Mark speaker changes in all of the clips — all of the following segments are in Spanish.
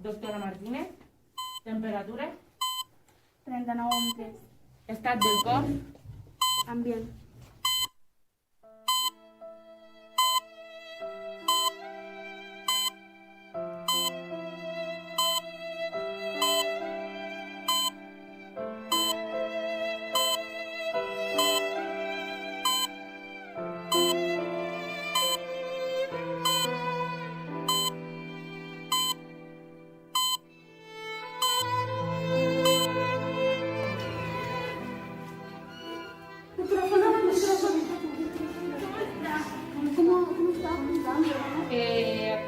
Speaker 1: Doctora Martínez, temperatura,
Speaker 2: 39,3.
Speaker 1: estat del cos,
Speaker 2: Ambient. ¿Cómo está apuntando?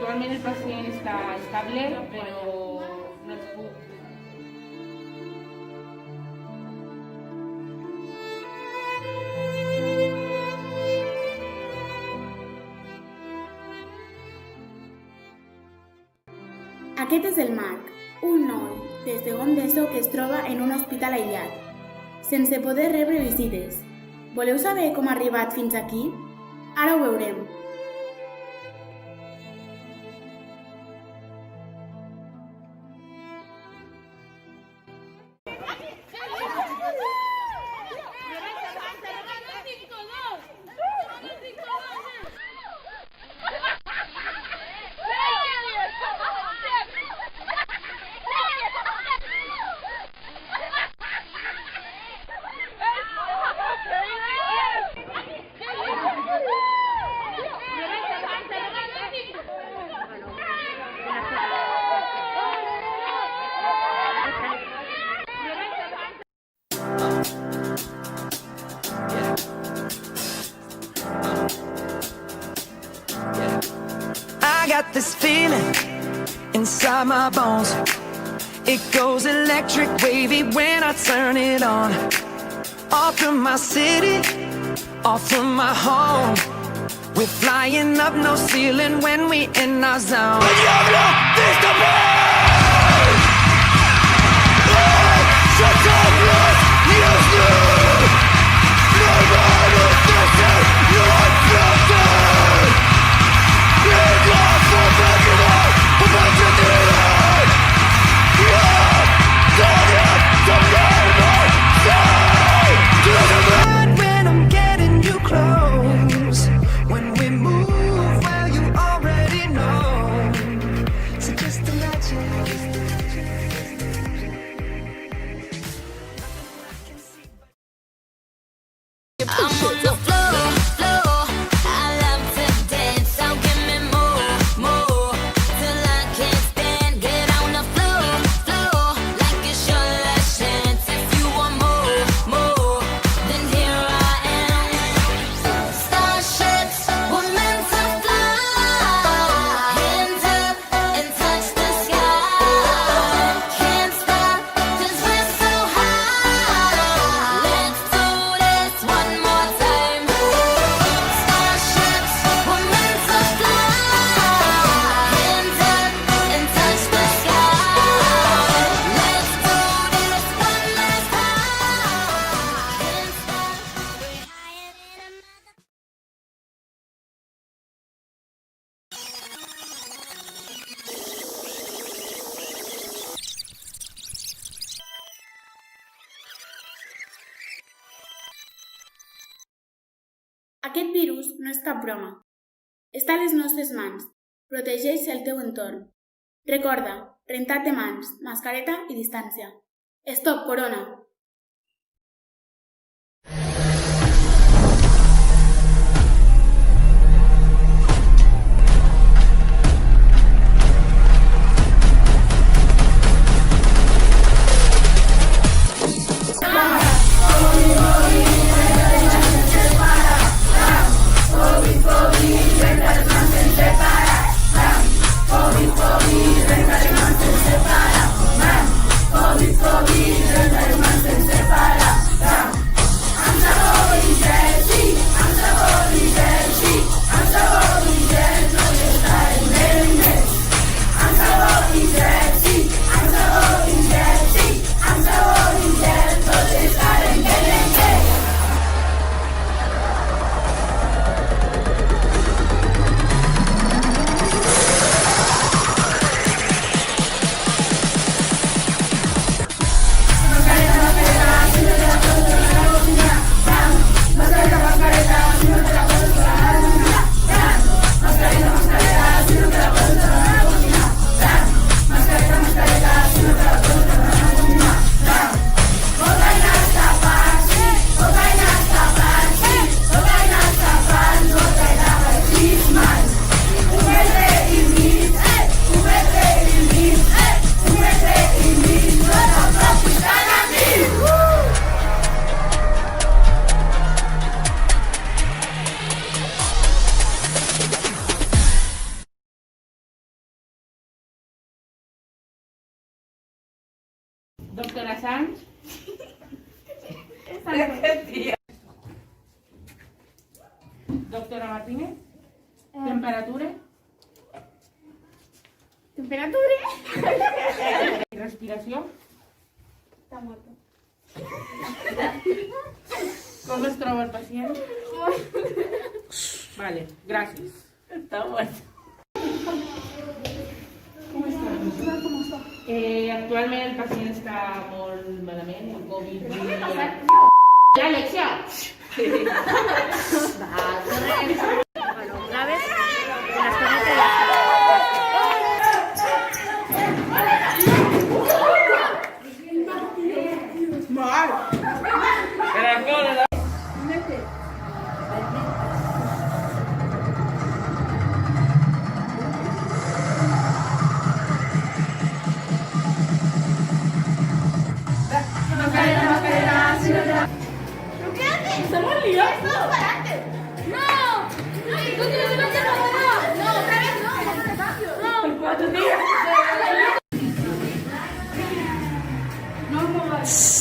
Speaker 1: actualment el pacient està estable, però no es puc.
Speaker 2: Aquest és el Marc, un noi de segon d'ESO que es troba en un hospital aïllat, sense poder rebre visites. Voleu saber com ha arribat fins aquí? Ara ho veurem.
Speaker 3: I got this feeling inside my bones. It goes electric wavy when I turn it on. Off from my city, off from my home. We're flying up no ceiling when we in our zone. El diablo viste bien. Shut up, lost, yes, no. No matter this, you are floating. Big love for breaking up, about to do it. Yeah, don't say to the man when I'm getting you close. When we move, well, you already know. So just imagine.
Speaker 4: I'm on the floor. I love to dance, so give me more, till I can't stand. Get on the floor, like it's your last chance. If you want more, then here I am. Starships were meant to fly. Hands up and touch the sky. Can't stop 'cause we're so high. Let's do this one more time. Starships were meant to fly. Hands up and touch the sky. Let's do this one last time. Can't stop. We're higher than a mother.
Speaker 2: Aquest virus no és cap broma. Està a les nostres mans. Protegeix el teu entorn. Recorda, rentat de mans, mascareta i distància. Stop, corona!
Speaker 3: Covid,
Speaker 1: Doctora Sanz. Doctora Martínez. Temperatura.
Speaker 2: Temperatura?
Speaker 1: Respiració.
Speaker 2: Està morta.
Speaker 1: Com es troba el pacient? Vale, gràcies. Està mort. Com està? Actualment el pacient està molt malament, el Covid. Ja, Alexia!
Speaker 5: Bueno, una vez las conecté
Speaker 2: ¡Estamos liados! ¡Estamos para antes! ¡No! ¡No! ¡Tú tienes que meter no! ¡No! ¡Otra vez no! ¡No! ¡No! ¡No!